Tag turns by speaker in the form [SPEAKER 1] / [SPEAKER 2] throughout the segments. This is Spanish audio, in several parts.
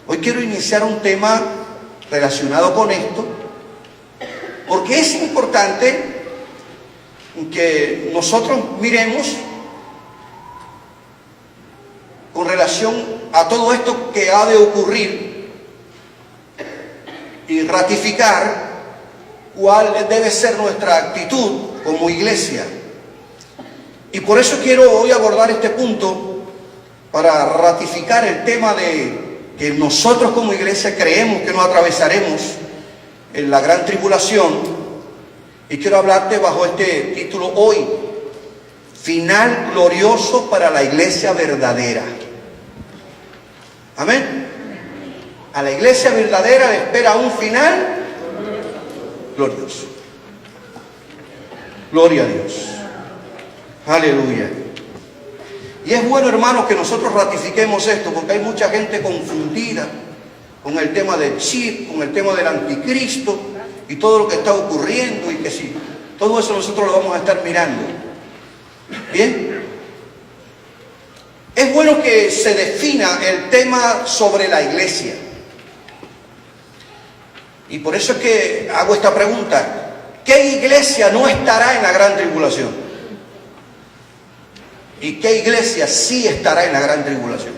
[SPEAKER 1] hoy quiero iniciar un tema relacionado con esto, porque es importante que nosotros miremos con relación a todo esto que ha de ocurrir y ratificar cuál debe ser nuestra actitud como iglesia. Y por eso quiero hoy abordar este punto para ratificar el tema de que nosotros como iglesia creemos que nos atravesaremos en la gran tribulación. Y quiero hablarte bajo este título hoy: final glorioso para la iglesia verdadera. Amén. A la iglesia verdadera le espera un final glorioso. Gloria a Dios. Aleluya. Y es bueno, hermanos, que nosotros ratifiquemos esto, porque hay mucha gente confundida con el tema del chip, con el tema del anticristo y todo lo que está ocurriendo, y que si todo eso nosotros lo vamos a estar mirando. Bien. Es bueno que se defina el tema sobre la iglesia. Y por eso es que hago esta pregunta: ¿qué iglesia no estará en la gran tribulación? ¿Y qué iglesia sí estará en la gran tribulación?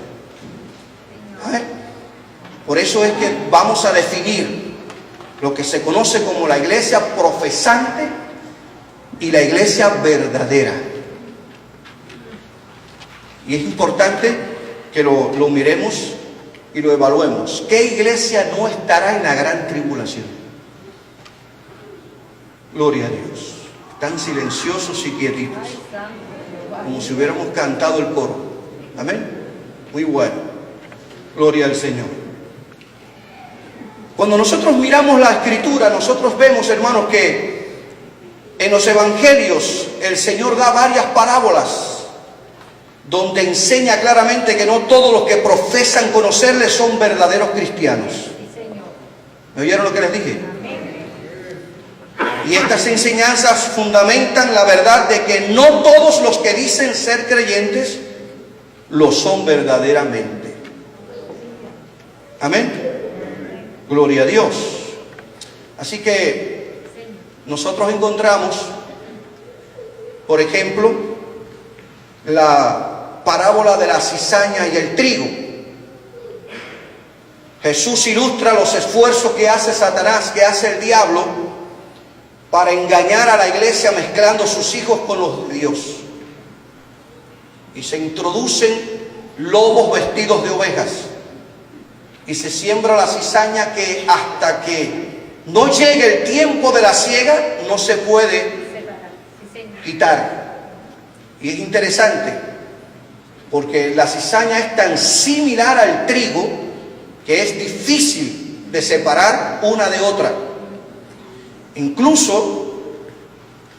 [SPEAKER 1] Por eso es que vamos a definir lo que se conoce como la iglesia profesante y la iglesia verdadera. Y es importante que lo miremos y lo evaluemos. ¿Qué iglesia no estará en la gran tribulación? Gloria a Dios. Están silenciosos y quietitos, como si hubiéramos cantado el coro. Amén. Muy bueno. Gloria al Señor. Cuando nosotros miramos la Escritura, nosotros vemos, hermanos, que en los evangelios el Señor da varias parábolas donde enseña claramente que no todos los que profesan conocerle son verdaderos cristianos. ¿Me oyeron lo que les dije? Y estas enseñanzas fundamentan la verdad de que no todos los que dicen ser creyentes lo son verdaderamente. Amén. Gloria a Dios. Así que nosotros encontramos, por ejemplo, la parábola de la cizaña y el trigo. Jesús ilustra los esfuerzos que hace Satanás, que hace el diablo, para engañar a la iglesia mezclando sus hijos con los de Dios. Y se introducen lobos vestidos de ovejas. Y se siembra la cizaña que hasta que no llegue el tiempo de la siega no se puede quitar. Y es interesante porque la cizaña es tan similar al trigo que es difícil de separar una de otra. Incluso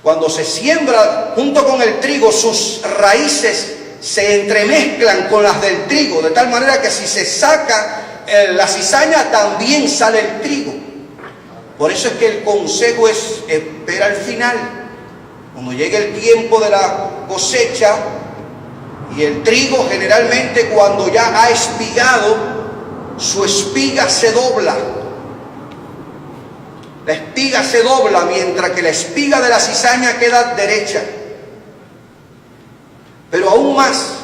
[SPEAKER 1] cuando se siembra junto con el trigo, sus raíces se entremezclan con las del trigo, de tal manera que si se saca la cizaña también sale el trigo. Por eso es que el consejo es: espera al final, cuando llegue el tiempo de la cosecha. Y el trigo, generalmente cuando ya ha espigado, su espiga se dobla. La espiga se dobla, mientras que la espiga de la cizaña queda derecha. Pero aún más,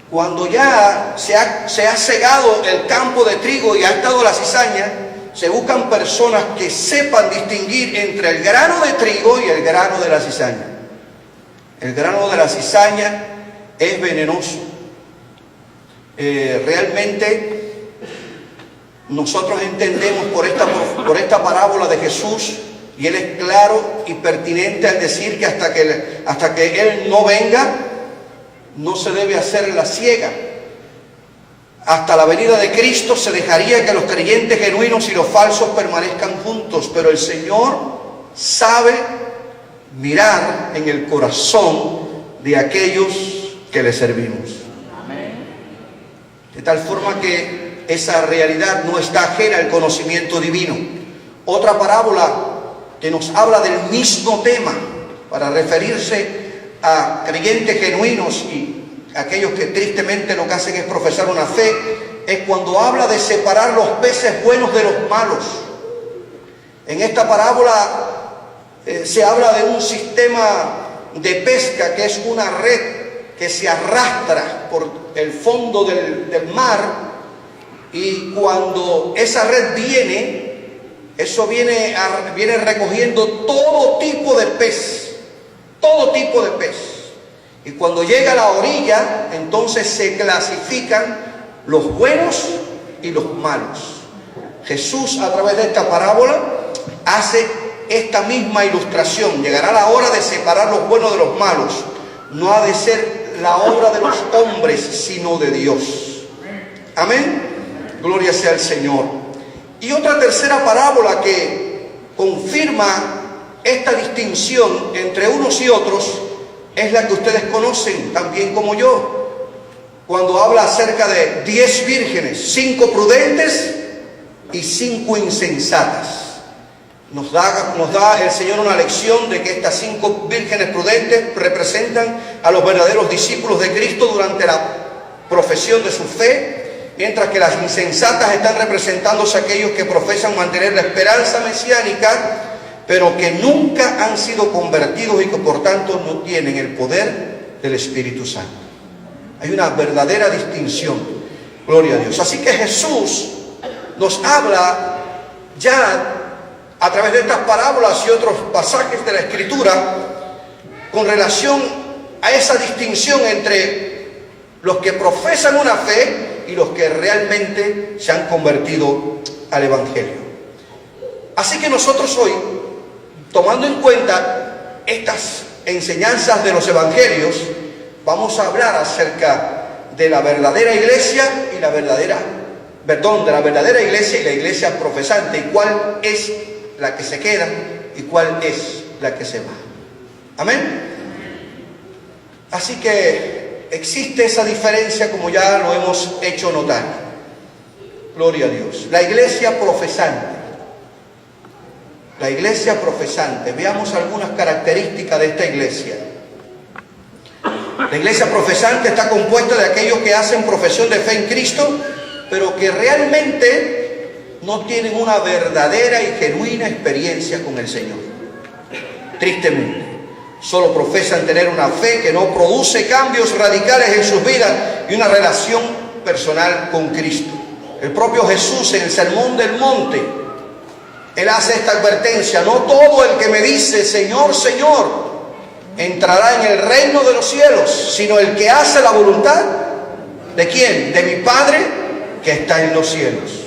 [SPEAKER 1] cuando ya se ha segado el campo de trigo y ha estado la cizaña, se buscan personas que sepan distinguir entre el grano de trigo y el grano de la cizaña. El grano de la cizaña es venenoso. Realmente nosotros entendemos por esta parábola de Jesús, y Él es claro y pertinente al decir que hasta que Él no venga, no se debe hacer la siega. Hasta la venida de Cristo se dejaría que los creyentes genuinos y los falsos permanezcan juntos, pero el Señor sabe mirar en el corazón de aquellos que le servimos. De tal forma que esa realidad no está ajena al conocimiento divino. Otra parábola que nos habla del mismo tema, para referirse a creyentes genuinos y aquellos que tristemente lo que hacen es profesar una fe es cuando habla de separar los peces buenos de los malos. En esta parábola se habla de un sistema de pesca que es una red que se arrastra por el fondo del mar, y cuando esa red viene, eso viene recogiendo todo tipo de pez, y cuando llega a la orilla, entonces se clasifican los buenos y los malos. Jesús, a través de esta parábola, hace esta misma ilustración. Llegará la hora de separar los buenos de los malos. No ha de ser la obra de los hombres, sino de Dios. Amén. Gloria sea al Señor. Y otra tercera parábola que confirma esta distinción entre unos y otros es la que ustedes conocen también como yo, cuando habla acerca de 10 vírgenes, 5 prudentes y 5 insensatas. Nos da el Señor una lección de que estas 5 vírgenes prudentes representan a los verdaderos discípulos de Cristo durante la profesión de su fe, mientras que las insensatas están representándose a aquellos que profesan mantener la esperanza mesiánica, pero que nunca han sido convertidos y que por tanto no tienen el poder del Espíritu Santo. Hay una verdadera distinción. Gloria a Dios. Así que Jesús nos habla ya a través de estas parábolas y otros pasajes de la Escritura con relación a esa distinción entre los que profesan una fe y los que realmente se han convertido al Evangelio. Así que nosotros hoy, tomando en cuenta estas enseñanzas de los Evangelios, vamos a hablar acerca de la verdadera iglesia y la verdadera iglesia y la iglesia profesante, y cuál es la que se queda y cuál es la que se va. Amén. Así que existe esa diferencia, como ya lo hemos hecho notar. Gloria a Dios. La iglesia profesante. La iglesia profesante. Veamos algunas características de esta iglesia. La iglesia profesante está compuesta de aquellos que hacen profesión de fe en Cristo, pero que realmente no tienen una verdadera y genuina experiencia con el Señor. Tristemente, solo profesan tener una fe que no produce cambios radicales en sus vidas y una relación personal con Cristo. El propio Jesús, en el Sermón del Monte, Él hace esta advertencia: no todo el que me dice Señor, Señor, entrará en el reino de los cielos, sino el que hace la voluntad ¿de quién? De mi Padre que está en los cielos.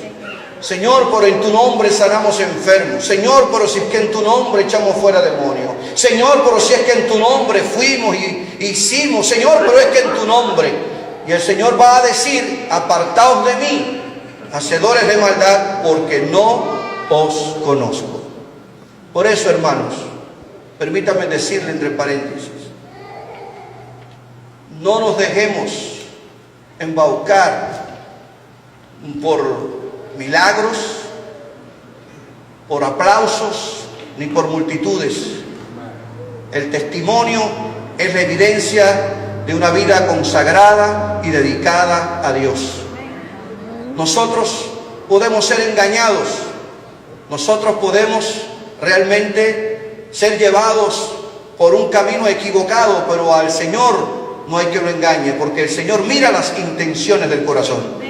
[SPEAKER 1] Señor, pero en tu nombre sanamos enfermos. Señor, pero si es que en tu nombre echamos fuera demonios. Señor, pero si es que en tu nombre fuimos y hicimos. Señor, pero es que en tu nombre. Y el Señor va a decir: apartaos de mí, hacedores de maldad, porque no os conozco. Por eso, hermanos, permítanme decirle entre paréntesis, no nos dejemos embaucar por milagros, por aplausos, ni por multitudes. El testimonio es la evidencia de una vida consagrada y dedicada a Dios. Nosotros podemos ser engañados, nosotros podemos realmente ser llevados por un camino equivocado, pero al Señor no hay que lo engañe, porque el Señor mira las intenciones del corazón.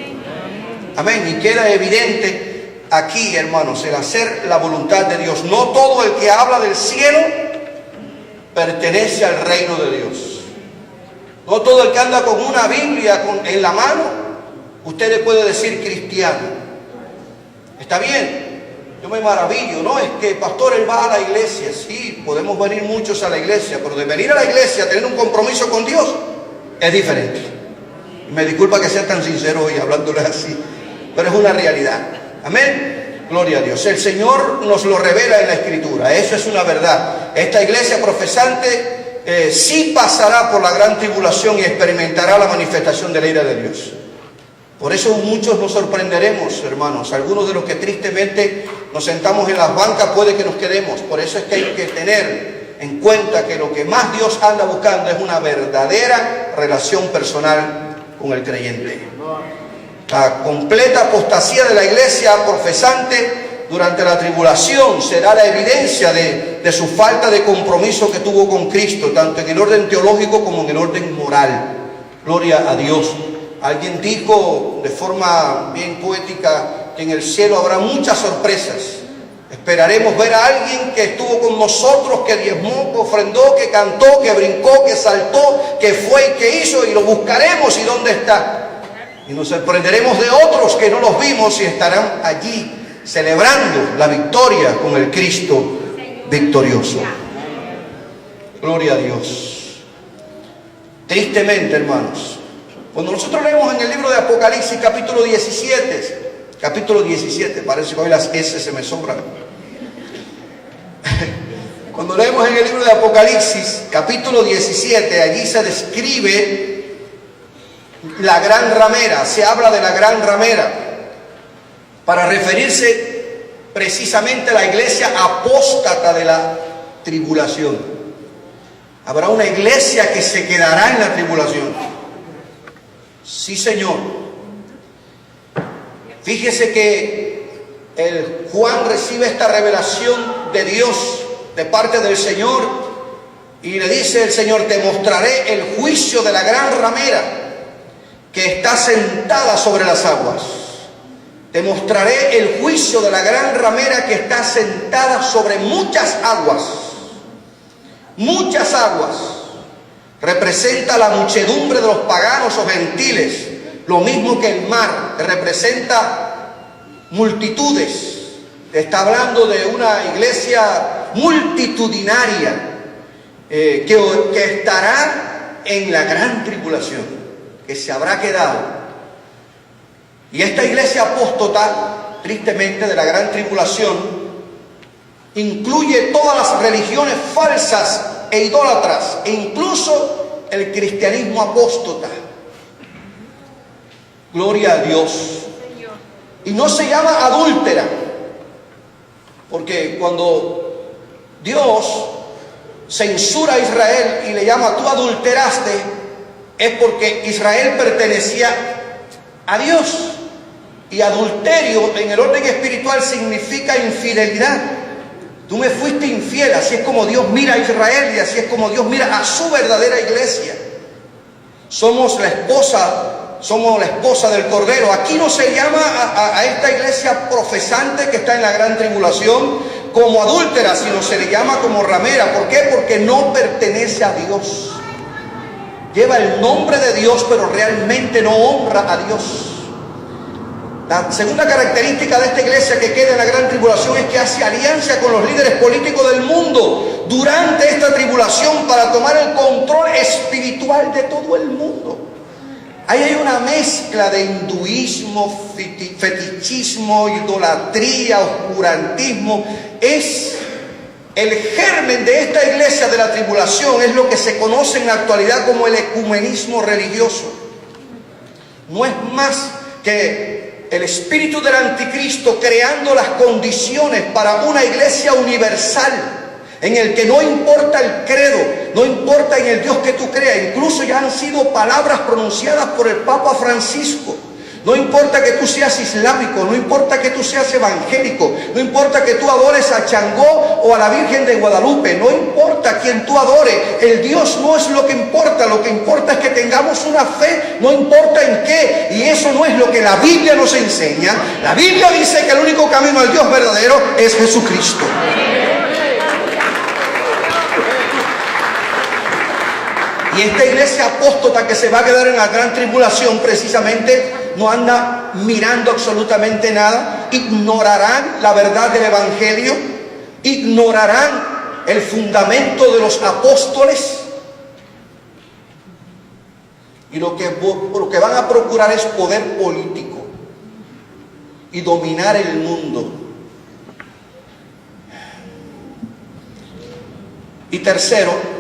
[SPEAKER 1] Amén. Y queda evidente aquí, hermanos, el hacer la voluntad de Dios. No todo el que habla del cielo pertenece al reino de Dios. No todo el que anda con una Biblia en la mano, usted le puede decir cristiano. Está bien, yo me maravillo, ¿no? Es que pastor, él va a la iglesia. Sí, podemos venir muchos a la iglesia, pero de venir a la iglesia a tener un compromiso con Dios es diferente. Y me disculpa que sea tan sincero hoy hablándole así, pero es una realidad. Amén. Gloria a Dios. El Señor nos lo revela en la Escritura. Eso es una verdad. Esta iglesia profesante sí pasará por la gran tribulación y experimentará la manifestación de la ira de Dios. Por eso muchos nos sorprenderemos, hermanos. Algunos de los que tristemente nos sentamos en las bancas puede que nos quedemos. Por eso es que hay que tener en cuenta que lo que más Dios anda buscando es una verdadera relación personal con el creyente. La completa apostasía de la iglesia profesante durante la tribulación será la evidencia de su falta de compromiso que tuvo con Cristo, tanto en el orden teológico como en el orden moral. Gloria a Dios. Alguien dijo de forma bien poética que en el cielo habrá muchas sorpresas. Esperaremos ver a alguien que estuvo con nosotros, que diezmó, que ofrendó, que cantó, que brincó, que saltó, que fue y que hizo, y lo buscaremos y dónde está. Y nos sorprenderemos de otros que no los vimos y estarán allí celebrando la victoria con el Cristo victorioso. Gloria a Dios. Tristemente, hermanos, cuando nosotros leemos en el libro de Apocalipsis capítulo 17, parece que hoy las S se me sobran. Cuando leemos en el libro de Apocalipsis capítulo 17, allí se describe la gran ramera, se habla de la gran ramera, para referirse precisamente a la iglesia apóstata de la tribulación. Habrá una iglesia que se quedará en la tribulación. Sí, Señor. Fíjese que el Juan recibe esta revelación de Dios, de parte del Señor, y le dice el Señor: te mostraré el juicio de la gran ramera que está sentada sobre las aguas. Te mostraré el juicio de la gran ramera que está sentada sobre muchas aguas. Muchas aguas. Representa la muchedumbre de los paganos o gentiles. Lo mismo que el mar, que representa multitudes. Está hablando de una iglesia multitudinaria que estará en la gran tribulación, que se habrá quedado. Y esta iglesia apóstata, tristemente, de la gran tribulación, incluye todas las religiones falsas e idólatras, e incluso el cristianismo apóstata. Gloria a Dios. Y no se llama adúltera, porque cuando Dios censura a Israel y le llama tú adulteraste, es porque Israel pertenecía a Dios. Y adulterio en el orden espiritual significa infidelidad. Tú me fuiste infiel. Así es como Dios mira a Israel y así es como Dios mira a su verdadera iglesia. Somos la esposa del Cordero. Aquí no se llama a esta iglesia profesante que está en la gran tribulación como adúltera, sino se le llama como ramera. ¿Por qué? Porque no pertenece a Dios. Lleva el nombre de Dios, pero realmente no honra a Dios. La segunda característica de esta iglesia que queda en la gran tribulación es que hace alianza con los líderes políticos del mundo durante esta tribulación para tomar el control espiritual de todo el mundo. Ahí hay una mezcla de hinduismo, fetichismo, idolatría, oscurantismo. Es el germen de esta iglesia de la tribulación, es lo que se conoce en la actualidad como el ecumenismo religioso. No es más que el espíritu del anticristo creando las condiciones para una iglesia universal, en el que no importa el credo, no importa en el Dios que tú creas. Incluso ya han sido palabras pronunciadas por el Papa Francisco. No importa que tú seas islámico, no importa que tú seas evangélico, no importa que tú adores a Changó o a la Virgen de Guadalupe, no importa a quien tú adores, el Dios no es lo que importa es que tengamos una fe, no importa en qué, y eso no es lo que la Biblia nos enseña. La Biblia dice que el único camino al Dios verdadero es Jesucristo. Y esta iglesia apóstata que se va a quedar en la gran tribulación precisamente no anda mirando absolutamente nada. Ignorarán la verdad del evangelio, ignorarán el fundamento de los apóstoles, y lo que van a procurar es poder político y dominar el mundo. Y tercero,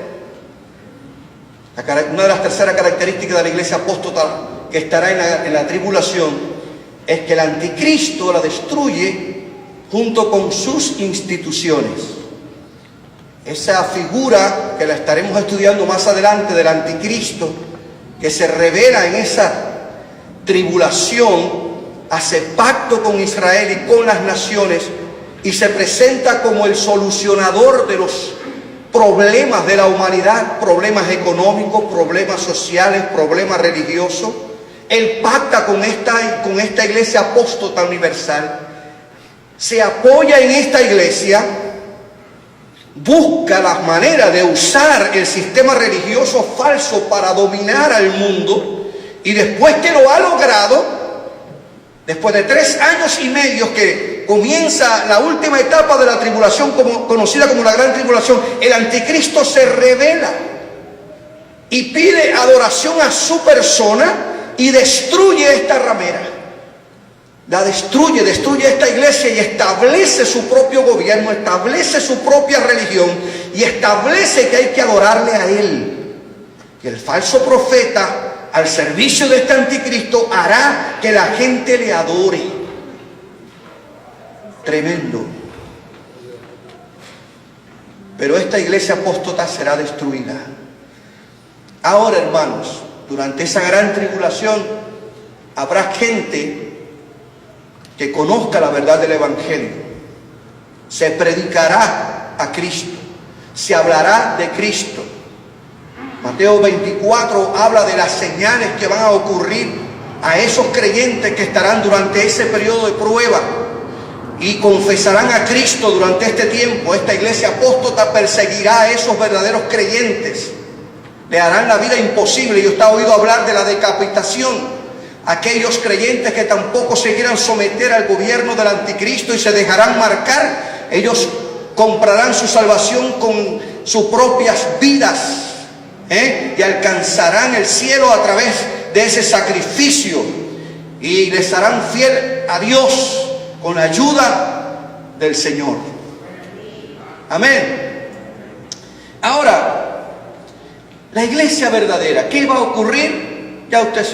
[SPEAKER 1] una de las terceras características de la iglesia apóstata que estará en la tribulación es que el anticristo la destruye junto con sus instituciones. Esa figura que la estaremos estudiando más adelante del anticristo, que se revela en esa tribulación, hace pacto con Israel y con las naciones y se presenta como el solucionador de los problemas de la humanidad, problemas económicos, problemas sociales, problemas religiosos. Él pacta con esta iglesia apóstata universal, se apoya en esta iglesia, busca las maneras de usar el sistema religioso falso para dominar al mundo, y después que lo ha logrado, después de 3 años y medio que comienza la última etapa de la tribulación, conocida como la gran tribulación, el anticristo se revela y pide adoración a su persona y destruye esta ramera. La destruye esta iglesia y establece su propio gobierno, establece su propia religión y establece que hay que adorarle a él. Y el falso profeta, al servicio de este anticristo, hará que la gente le adore. Tremendo. Pero esta iglesia apóstata será destruida. Ahora, hermanos, durante esa gran tribulación habrá gente que conozca la verdad del Evangelio. Se predicará a Cristo, se hablará de Cristo. Mateo 24 habla de las señales que van a ocurrir a esos creyentes que estarán durante ese periodo de prueba y confesarán a Cristo durante este tiempo. Esta iglesia apóstata perseguirá a esos verdaderos creyentes, le harán la vida imposible. Yo estaba oído hablar de la decapitación. Aquellos creyentes que tampoco se quieran someter al gobierno del anticristo y se dejarán marcar, ellos comprarán su salvación con sus propias vidas, y alcanzarán el cielo a través de ese sacrificio y les harán fiel a Dios con la ayuda del Señor. Amén. Ahora, la iglesia verdadera, ¿qué va a ocurrir? Ya usted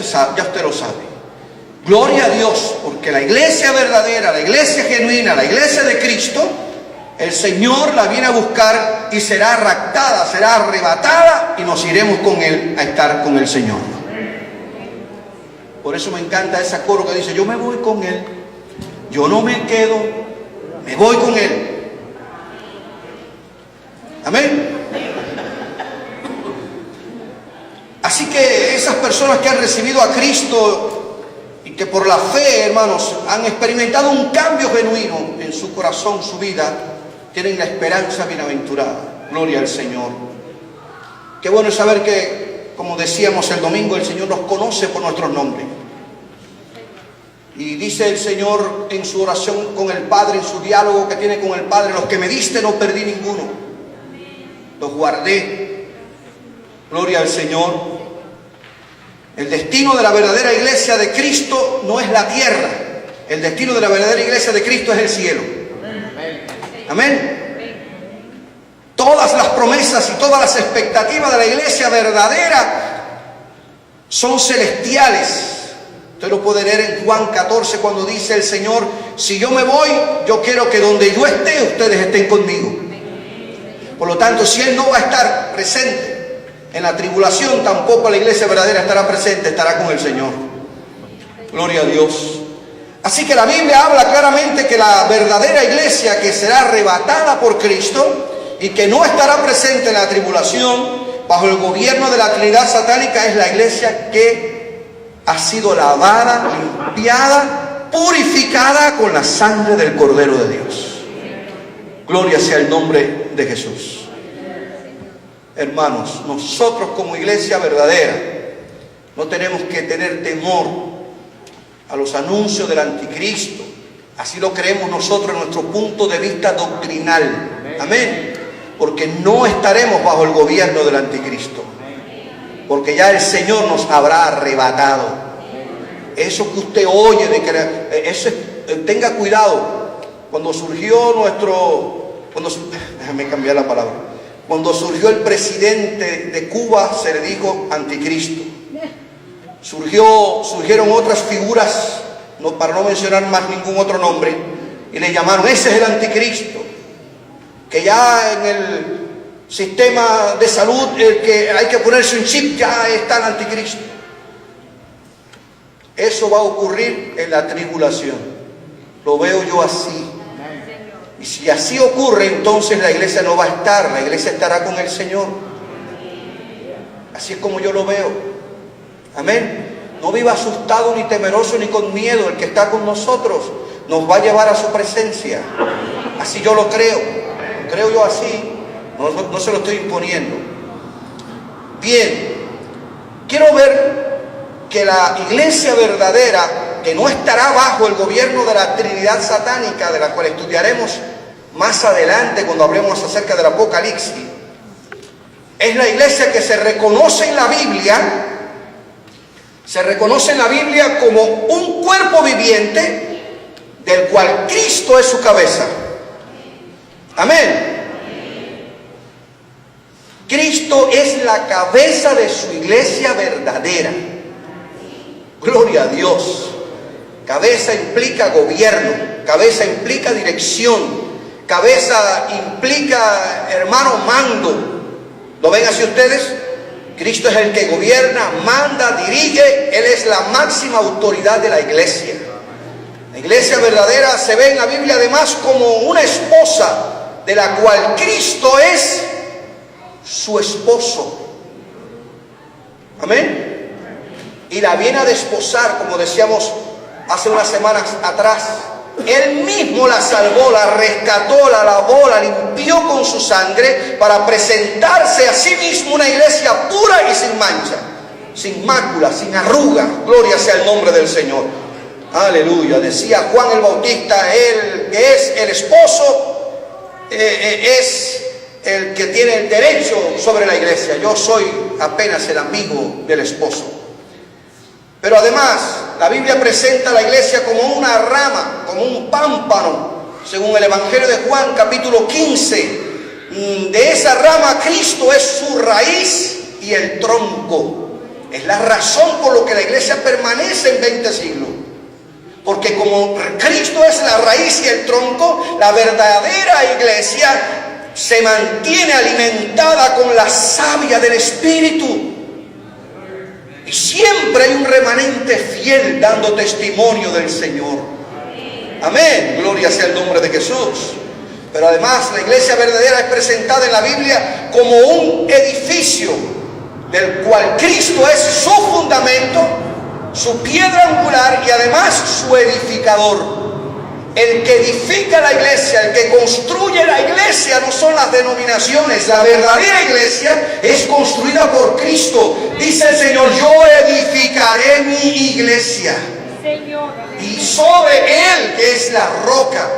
[SPEAKER 1] lo sabe. Gloria a Dios, porque la iglesia verdadera, la iglesia genuina, la iglesia de Cristo, el Señor la viene a buscar y será raptada, será arrebatada y nos iremos con Él a estar con el Señor. Por eso me encanta ese coro que dice: yo me voy con Él, yo no me quedo, me voy con Él. Amén. Así que esas personas que han recibido a Cristo y que por la fe, hermanos, han experimentado un cambio genuino en su corazón, su vida, tienen la esperanza bienaventurada. Gloria al Señor. Qué bueno saber que, como decíamos el domingo, el Señor nos conoce por nuestros nombres. Y dice el Señor en su oración con el Padre, en su diálogo que tiene con el Padre: los que me diste no perdí ninguno, los guardé. Gloria al Señor. El destino de la verdadera iglesia de Cristo no es la tierra. El destino de la verdadera iglesia de Cristo es el cielo. Amén. Todas las promesas y todas las expectativas de la iglesia verdadera son celestiales. Usted lo puede leer en Juan 14 cuando dice el Señor: si yo me voy, yo quiero que donde yo esté, ustedes estén conmigo. Por lo tanto, si Él no va a estar presente en la tribulación, tampoco la iglesia verdadera estará presente, estará con el Señor. Gloria a Dios. Así que la Biblia habla claramente que la verdadera iglesia que será arrebatada por Cristo y que no estará presente en la tribulación bajo el gobierno de la Trinidad satánica es la iglesia que ha sido lavada, limpiada, purificada con la sangre del Cordero de Dios. Gloria sea el nombre de Jesús. Hermanos, nosotros como iglesia verdadera no tenemos que tener temor a los anuncios del anticristo. Así lo creemos nosotros en nuestro punto de vista doctrinal. Amén. Porque no estaremos bajo el gobierno del anticristo, porque ya el Señor nos habrá arrebatado. Eso que usted oye de que tenga cuidado. Cuando surgió déjame cambiar la palabra. Cuando surgió el presidente de Cuba, se le dijo anticristo. Surgieron otras figuras, para no mencionar más ningún otro nombre, y le llamaron: ese es el anticristo. Que ya en el sistema de salud, el que hay que ponerse un chip, ya está el anticristo. eso va a ocurrir en la tribulación. Lo veo yo así. Y si así ocurre, entonces la iglesia no va a estar, la iglesia estará con el Señor. Así es como yo lo veo. Amén. No viva asustado ni temeroso ni con miedo. El que está con nosotros nos va a llevar a su presencia. Así yo lo creo. Lo creo yo así. No se lo estoy imponiendo. Bien. Quiero ver que la iglesia verdadera, que no estará bajo el gobierno de la Trinidad satánica, de la cual estudiaremos más adelante cuando hablemos acerca del Apocalipsis, es la iglesia que se reconoce en la Biblia. Se reconoce en la Biblia como un cuerpo viviente del cual Cristo es su cabeza. Amén. Cristo es la cabeza de su iglesia verdadera. Gloria a Dios. Cabeza implica gobierno, cabeza implica dirección, cabeza implica, hermano, mando. ¿Lo ven así ustedes? Cristo es el que gobierna, manda, dirige. Él es la máxima autoridad de la iglesia. La iglesia verdadera se ve en la Biblia además como una esposa de la cual Cristo es su esposo. Amén. Y la viene a desposar, como decíamos hace unas semanas atrás. Él mismo la salvó, la rescató, la lavó, la limpió con su sangre para presentarse a sí mismo una iglesia pura y sin mancha, sin mácula, sin arruga. Gloria sea el nombre del Señor. Aleluya. Decía Juan el Bautista, él que es el esposo, es el que tiene el derecho sobre la iglesia. Yo soy apenas el amigo del esposo. Pero además, la Biblia presenta a la iglesia como una rama, como un pámpano, según el Evangelio de Juan, capítulo 15. De esa rama, Cristo es su raíz y el tronco. Es la razón por la que la iglesia permanece en 20 siglos. Porque como Cristo es la raíz y el tronco, la verdadera iglesia se mantiene alimentada con la savia del Espíritu. Y siempre hay un remanente fiel dando testimonio del Señor. Amén. Gloria sea el nombre de Jesús. Pero además la iglesia verdadera es presentada en la Biblia como un edificio del cual Cristo es su fundamento, su piedra angular y además su edificador. El que edifica la iglesia, el que construye la iglesia no son las denominaciones. La verdadera iglesia es construida por Cristo. Dice el Señor, yo edificaré mi iglesia. Y sobre Él, que es la roca,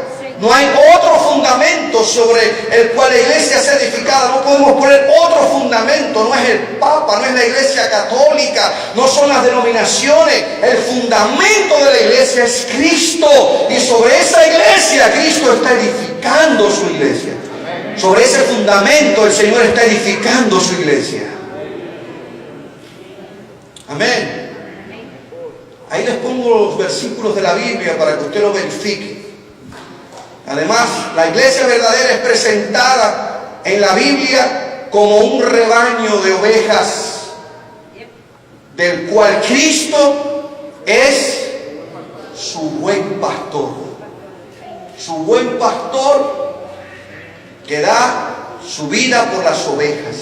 [SPEAKER 1] no hay otro fundamento sobre el cual la iglesia sea edificada. No podemos poner otro fundamento. No es el Papa, no es la iglesia católica, no son las denominaciones. El fundamento de la iglesia es Cristo. Y sobre esa iglesia Cristo está edificando su iglesia. Sobre ese fundamento el Señor está edificando su iglesia. Amén. Ahí les pongo los versículos de la Biblia para que usted lo verifique. Además, la iglesia verdadera es presentada en la Biblia como un rebaño de ovejas, del cual Cristo es su buen pastor. Su buen pastor que da su vida por las ovejas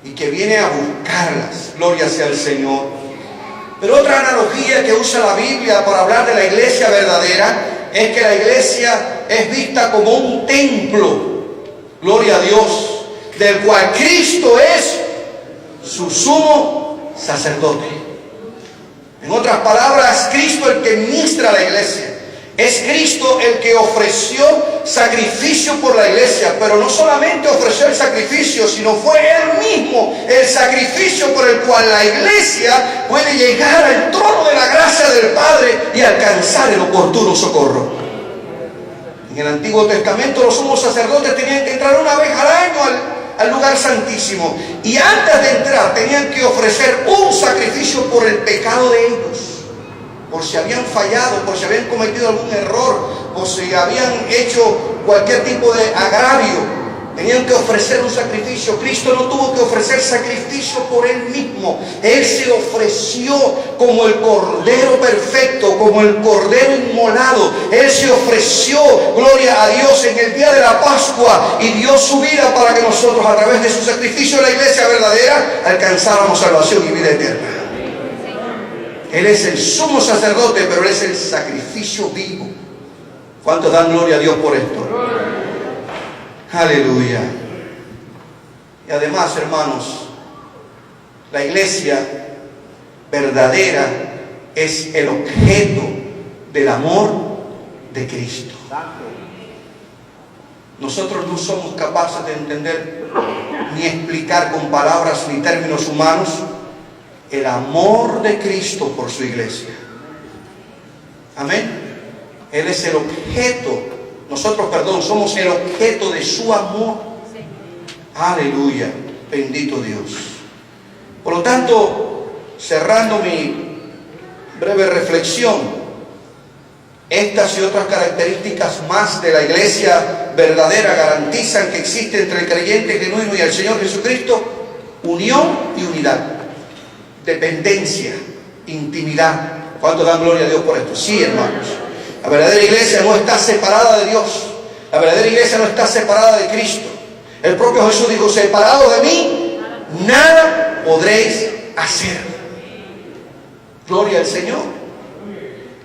[SPEAKER 1] y que viene a buscarlas. Gloria sea al Señor. Pero otra analogía que usa la Biblia para hablar de la iglesia verdadera es que la iglesia es vista como un templo, gloria a Dios, del cual Cristo es su sumo sacerdote. En otras palabras, Cristo el que ministra a la iglesia. Es Cristo el que ofreció sacrificio por la iglesia, pero no solamente ofreció el sacrificio, sino fue Él mismo el sacrificio por el cual la iglesia puede llegar al trono de la gracia del Padre y alcanzar el oportuno socorro. En el Antiguo Testamento los sumos sacerdotes tenían que entrar una vez al año al lugar santísimo, y antes de entrar tenían que ofrecer un sacrificio por el pecado de ellos. Por si habían fallado, por si habían cometido algún error, por si habían hecho cualquier tipo de agravio. Tenían que ofrecer un sacrificio. Cristo no tuvo que ofrecer sacrificio por Él mismo. Él se ofreció como el Cordero perfecto, como el Cordero inmolado. Él se ofreció, gloria a Dios, en el día de la Pascua y dio su vida para que nosotros, a través de su sacrificio, la iglesia verdadera, alcanzáramos salvación y vida eterna. Él es el sumo sacerdote, pero Él es el sacrificio vivo. ¿Cuántos dan gloria a Dios por esto? Aleluya. Y además, hermanos, la iglesia verdadera es el objeto del amor de Cristo. Nosotros no somos capaces de entender ni explicar con palabras ni términos humanos el amor de Cristo por su iglesia. Amén. Él es el objeto. Nosotros, somos el objeto de su amor. Aleluya. Bendito Dios. Por lo tanto, cerrando mi breve reflexión, estas y otras características más de la iglesia verdadera garantizan que existe entre el creyente genuino y el Señor Jesucristo unión y unidad, dependencia, intimidad. ¿Cuántos dan gloria a Dios por esto? Sí, hermanos. La verdadera iglesia no está separada de Dios. La verdadera iglesia no está separada de Cristo. El propio Jesús dijo: separado de mí, nada podréis hacer. Gloria al Señor.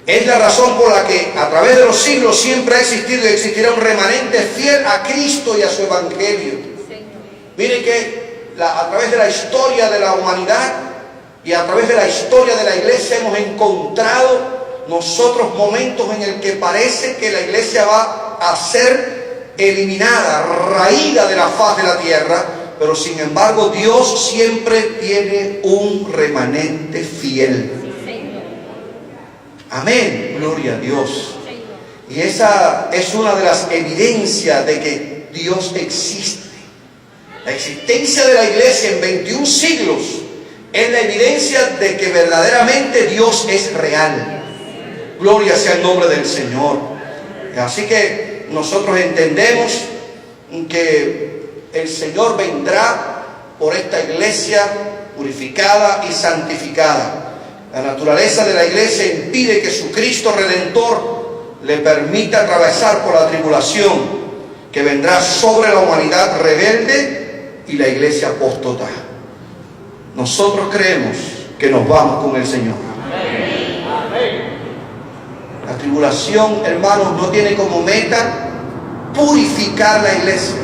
[SPEAKER 1] Es la razón por la que a través de los siglos siempre ha existido y existirá un remanente fiel a Cristo y a su Evangelio. Miren que a través de la historia de la humanidad y a través de la historia de la iglesia hemos encontrado nosotros momentos en el que parece que la iglesia va a ser eliminada, raída de la faz de la tierra, pero sin embargo Dios siempre tiene un remanente fiel. Amén, gloria a Dios. Y esa es una de las evidencias de que Dios existe. La existencia de la iglesia en 21 siglos es la evidencia de que verdaderamente Dios es real. Gloria sea el nombre del Señor. Así que nosotros entendemos que el Señor vendrá por esta iglesia purificada y santificada. La naturaleza de la iglesia impide que su Cristo Redentor le permita atravesar por la tribulación que vendrá sobre la humanidad rebelde y la iglesia apóstata. Nosotros creemos que nos vamos con el Señor. La tribulación, hermanos, no tiene como meta purificar la iglesia,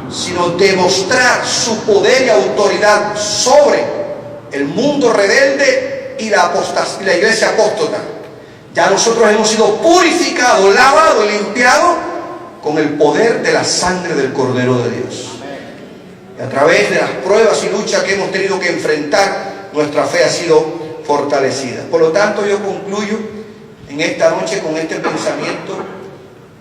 [SPEAKER 1] sino demostrar su poder y autoridad sobre el mundo rebelde y la iglesia apóstata. Ya nosotros hemos sido purificados, lavados y limpiados con el poder de la sangre del Cordero de Dios. Y a través de las pruebas y luchas que hemos tenido que enfrentar, nuestra fe ha sido fortalecida. Por lo tanto, yo concluyo en esta noche con este pensamiento: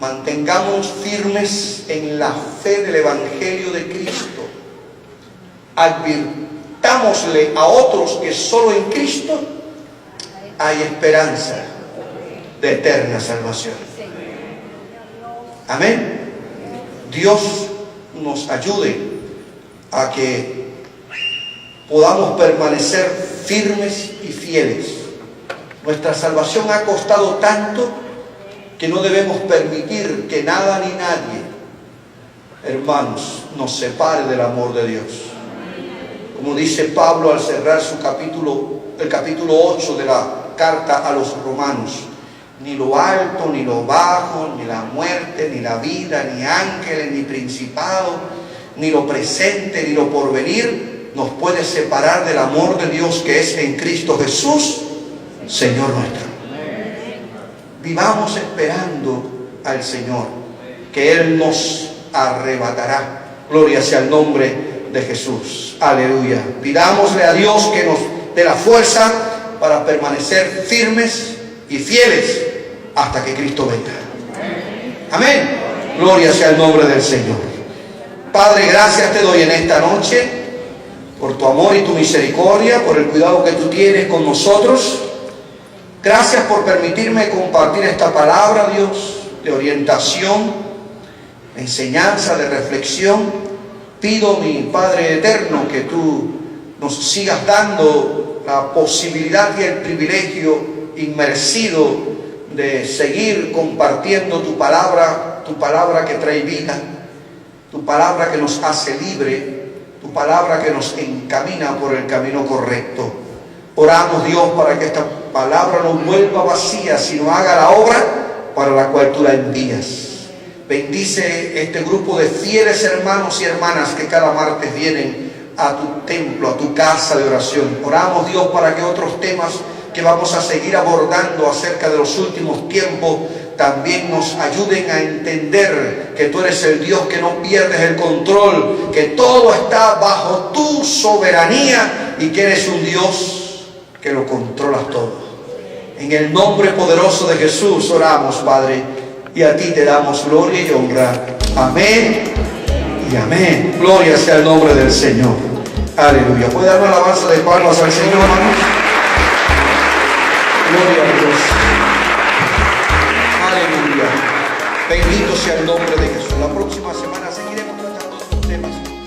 [SPEAKER 1] mantengamos firmes en la fe del Evangelio de Cristo. Advirtámosle a otros que solo en Cristo hay esperanza de eterna salvación. Amén. Dios nos ayude a que podamos permanecer firmes y fieles. Nuestra salvación ha costado tanto que no debemos permitir que nada ni nadie, hermanos, nos separe del amor de Dios. Como dice Pablo al cerrar el capítulo 8 de la carta a los romanos: ni lo alto, ni lo bajo, ni la muerte, ni la vida, ni ángeles, ni principados, ni lo presente, ni lo porvenir nos puede separar del amor de Dios que es en Cristo Jesús, Señor nuestro. Vivamos esperando al Señor, que Él nos arrebatará. Gloria sea el nombre de Jesús. Aleluya. Pidámosle a Dios que nos dé la fuerza para permanecer firmes y fieles hasta que Cristo venga. Amén. Gloria sea el nombre del Señor. Padre, gracias te doy en esta noche por tu amor y tu misericordia, por el cuidado que tú tienes con nosotros. Gracias por permitirme compartir esta palabra, Dios, de orientación enseñanza, de reflexión. Pido, mi Padre eterno, que tú nos sigas dando la posibilidad y el privilegio inmerecido de seguir compartiendo tu palabra que trae vida, tu palabra que nos hace libre, tu palabra que nos encamina por el camino correcto. Oramos, Dios, para que esta palabra no vuelva vacía, sino haga la obra para la cual tú la envías. Bendice este grupo de fieles hermanos y hermanas que cada martes vienen a tu templo, a tu casa de oración. Oramos, Dios, para que otros temas que vamos a seguir abordando acerca de los últimos tiempos también nos ayuden a entender que tú eres el Dios que no pierdes el control, que todo está bajo tu soberanía y que eres un Dios que lo controlas todo. En el nombre poderoso de Jesús oramos, Padre, y a ti te damos gloria y honra. Amén y amén. Gloria sea el nombre del Señor. Aleluya. ¿Puede dar una alabanza de palmas al Señor, hermanos? Gloria a Dios. Aleluya. Bendito sea el nombre de Jesús. La próxima semana seguiremos tratando estos temas.